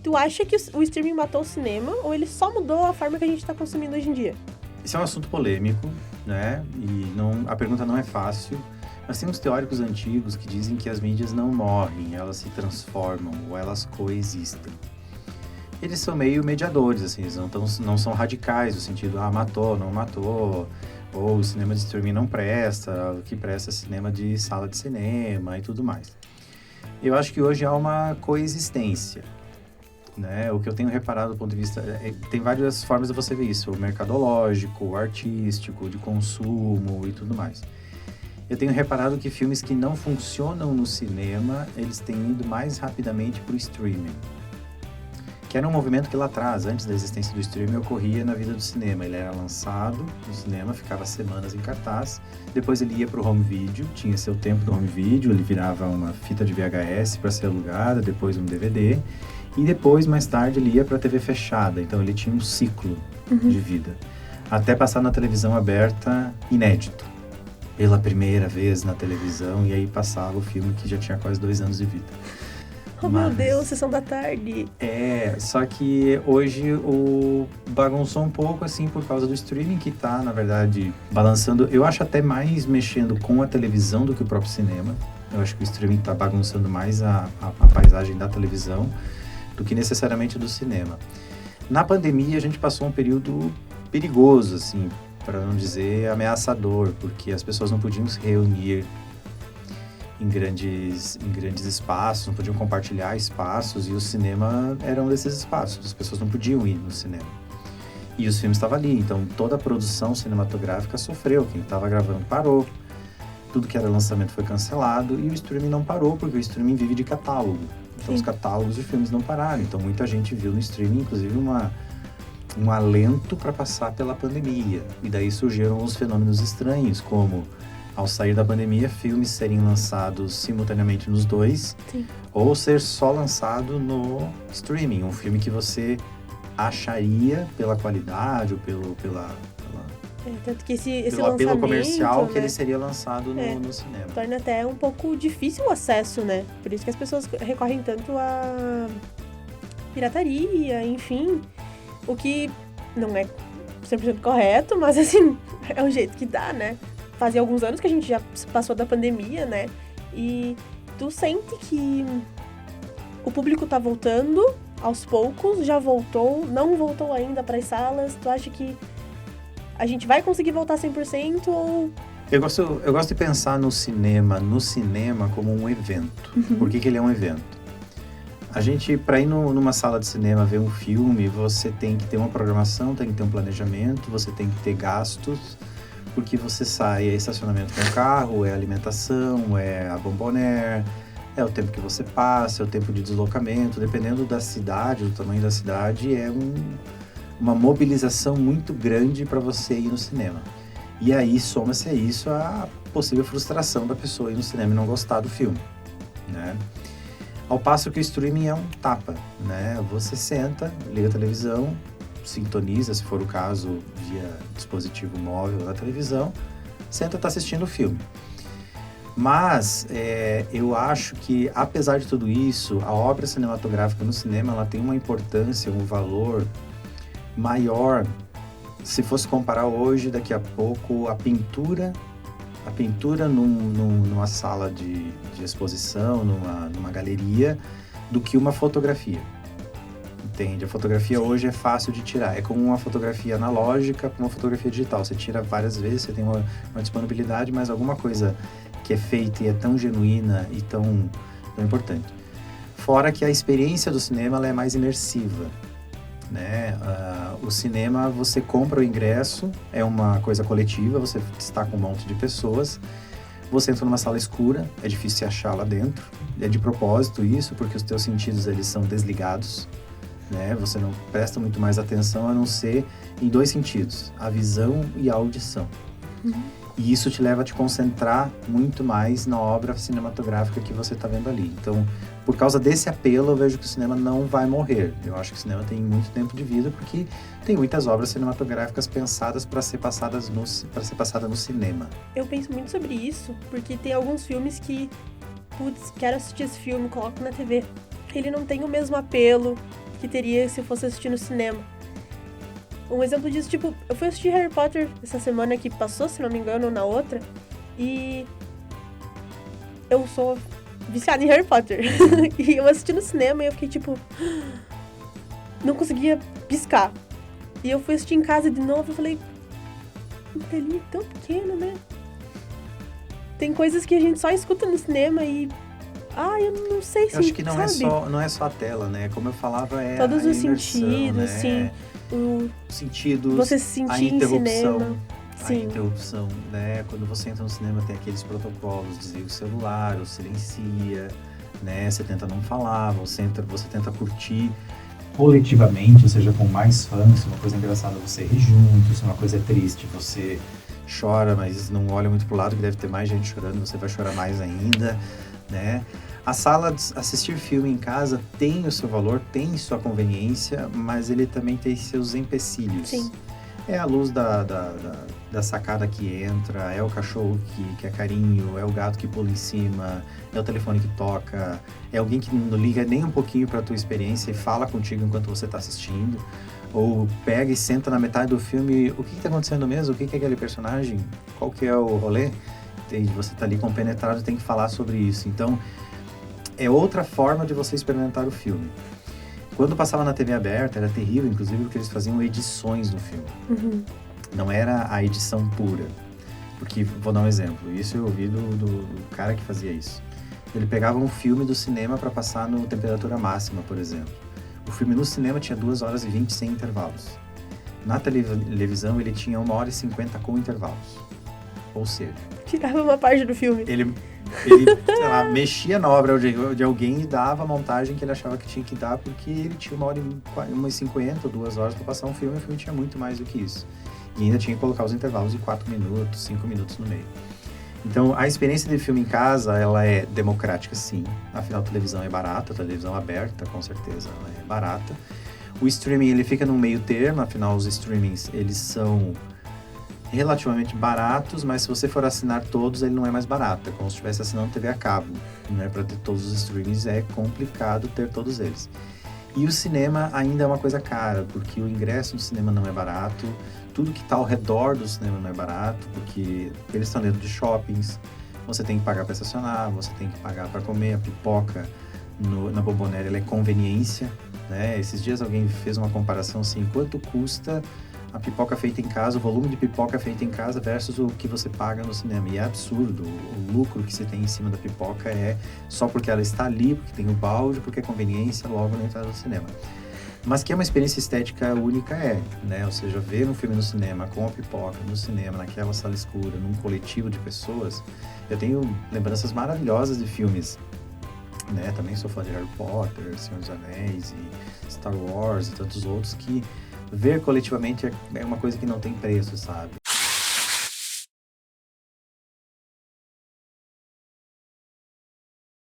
Tu acha que o streaming matou o cinema ou ele só mudou a forma que a gente tá consumindo hoje em dia? Esse é um assunto polêmico, né? E a pergunta não é fácil. Mas tem uns teóricos antigos que dizem que as mídias não morrem, elas se transformam ou elas coexistem. Eles são meio mediadores, assim, eles não são radicais, no sentido, matou, não matou, ou o cinema de streaming não presta, o que presta é cinema de sala de cinema e tudo mais. Eu acho que hoje há uma coexistência, né? O que eu tenho reparado do ponto de vista... tem várias formas de você ver isso, o mercadológico, o artístico, de consumo e tudo mais. Eu tenho reparado que filmes que não funcionam no cinema, eles têm ido mais rapidamente para o streaming. Que era um movimento que lá atrás, antes da existência do streaming, ocorria na vida do cinema. Ele era lançado no cinema, ficava semanas em cartaz, depois ele ia para o home video, tinha seu tempo do home video, ele virava uma fita de VHS para ser alugada, depois um DVD, e depois, mais tarde, ele ia para a TV fechada, então ele tinha um ciclo de vida, até passar na televisão aberta inédito. Pela primeira vez na televisão, e aí passava o filme que já tinha quase 2 anos de vida. Meu Deus, Sessão da Tarde! Só que hoje bagunçou um pouco, assim, por causa do streaming, que tá, na verdade, balançando. Eu acho até mais mexendo com a televisão do que o próprio cinema. Eu acho que o streaming tá bagunçando mais a paisagem da televisão do que necessariamente do cinema. Na pandemia, a gente passou um período perigoso, assim, para não dizer ameaçador, porque as pessoas não podiam se reunir em grandes espaços, não podiam compartilhar espaços, e o cinema era um desses espaços, as pessoas não podiam ir no cinema. E os filmes estavam ali, então toda a produção cinematográfica sofreu, quem estava gravando parou, tudo que era lançamento foi cancelado, e o streaming não parou, porque o streaming vive de catálogo. Então os catálogos de filmes não pararam, então muita gente viu no streaming, inclusive um alento para passar pela pandemia. E daí surgiram os fenômenos estranhos, como, ao sair da pandemia, filmes serem lançados simultaneamente nos dois, ou ser só lançado no streaming. Um filme que você acharia pela qualidade ou pela tanto que esse pelo apelo comercial, né, que ele seria lançado no cinema. Torna até um pouco difícil o acesso, né? Por isso que as pessoas recorrem tanto à pirataria, enfim... O que não é 100% correto, mas assim, é o jeito que dá, né? Fazia alguns anos que a gente já passou da pandemia, né? E tu sente que o público tá voltando aos poucos, já voltou, não voltou ainda para as salas. Tu acha que a gente vai conseguir voltar 100% ou... Eu gosto de pensar no cinema como um evento. Por que ele é um evento? A gente, para ir numa sala de cinema ver um filme, você tem que ter uma programação, tem que ter um planejamento, você tem que ter gastos, porque você sai, é estacionamento com o carro, é alimentação, é a bombonière, é o tempo que você passa, é o tempo de deslocamento, dependendo da cidade, do tamanho da cidade, é uma mobilização muito grande para você ir no cinema. E aí soma-se a isso a possível frustração da pessoa ir no cinema e não gostar do filme, né? Ao passo que o streaming é um tapa, né? Você senta, liga a televisão, sintoniza, se for o caso, via dispositivo móvel da televisão, senta e está assistindo o filme. Mas eu acho que, apesar de tudo isso, a obra cinematográfica no cinema ela tem uma importância, um valor maior. Se fosse comparar hoje, daqui a pouco, a pintura numa sala de exposição, numa galeria, do que uma fotografia. Entende? A fotografia hoje é fácil de tirar. É como uma fotografia analógica para uma fotografia digital. Você tira várias vezes, você tem uma disponibilidade, mas alguma coisa que é feita e é tão genuína e tão importante. Fora que a experiência do cinema ela é mais imersiva, né? O cinema, você compra o ingresso, é uma coisa coletiva, você está com um monte de pessoas, você entra numa sala escura, é difícil se achar lá dentro, é de propósito isso, porque os teus sentidos eles são desligados, né? Você não presta muito mais atenção a não ser em 2 sentidos, a visão e a audição. E isso te leva a te concentrar muito mais na obra cinematográfica que você está vendo ali. Então, por causa desse apelo, eu vejo que o cinema não vai morrer. Eu acho que o cinema tem muito tempo de vida, porque tem muitas obras cinematográficas pensadas para ser passada no cinema. Eu penso muito sobre isso, porque tem alguns filmes que, quero assistir esse filme, coloco na TV. Ele não tem o mesmo apelo que teria se fosse assistir no cinema. Um exemplo disso, tipo, eu fui assistir Harry Potter essa semana que passou, se não me engano, ou na outra, e eu sou viciada em Harry Potter. E eu assisti no cinema e eu fiquei, tipo, não conseguia piscar. E eu fui assistir em casa de novo e falei, um telinho tão pequeno, né? Tem coisas que a gente só escuta no cinema e... eu não sei se, eu acho que sabe? não é só a tela, né? Como eu falava, é Todos a os imersão, sentidos, né? sim. Sentidos, Você se sentir em cinema. a Sim. interrupção, né? Quando você entra no cinema tem aqueles protocolos, desliga o celular, ou silencia, né? Você tenta não falar, você tenta curtir coletivamente, ou seja, com mais fãs. Se uma coisa engraçada você ri junto, se uma coisa é triste você chora, mas não olha muito pro lado que deve ter mais gente chorando, você vai chorar mais ainda, né? A sala de assistir filme em casa tem o seu valor, tem sua conveniência, mas ele também tem seus empecilhos. Sim. É a luz da sacada que entra, é o cachorro que quer carinho, é o gato que pula em cima, é o telefone que toca, é alguém que não liga nem um pouquinho para a tua experiência e fala contigo enquanto você está assistindo, ou pega e senta na metade do filme, o que está acontecendo mesmo? O que é aquele personagem? Qual que é o rolê? E você está ali compenetrado e tem que falar sobre isso. Então, é outra forma de você experimentar o filme. Quando passava na TV aberta, era terrível, inclusive, porque eles faziam edições do filme. Uhum. Não era a edição pura. Porque, vou dar um exemplo, isso eu ouvi do cara que fazia isso. Ele pegava um filme do cinema para passar no temperatura máxima, por exemplo. O filme no cinema tinha 2 horas e 20 sem intervalos. Na televisão, ele tinha 1 hora e 50 com intervalos. Ou seja... tirava uma parte do filme. Ele sei lá, mexia na obra de alguém e dava a montagem que ele achava que tinha que dar, porque ele tinha 1h50 ou 2 horas para passar um filme, e o filme tinha muito mais do que isso. E ainda tinha que colocar os intervalos de 4 minutos, 5 minutos no meio. Então, a experiência de filme em casa, ela é democrática, sim. Afinal, a televisão é barata, a televisão aberta, com certeza, ela é barata. O streaming, ele fica no meio termo, afinal, os streamings, eles são relativamente baratos, mas se você for assinar todos, ele não é mais barato. É como se estivesse assinando TV a cabo, né? Para ter todos os streamings é complicado ter todos eles. E o cinema ainda é uma coisa cara, porque o ingresso no cinema não é barato, tudo que está ao redor do cinema não é barato, porque eles estão dentro de shoppings, você tem que pagar para estacionar, você tem que pagar para comer, a pipoca na Bombonera, ela é conveniência, né? Esses dias alguém fez uma comparação assim, quanto custa a pipoca feita em casa, o volume de pipoca feita em casa versus o que você paga no cinema. E é absurdo, o lucro que você tem em cima da pipoca é só porque ela está ali, porque tem o balde, porque é conveniência logo na entrada do cinema. Mas que é uma experiência estética única, né? Ou seja, ver um filme no cinema, com a pipoca, no cinema, naquela sala escura, num coletivo de pessoas. Eu tenho lembranças maravilhosas de filmes, né? Também sou fã de Harry Potter, Senhor dos Anéis e Star Wars e tantos outros que ver coletivamente é uma coisa que não tem preço, sabe?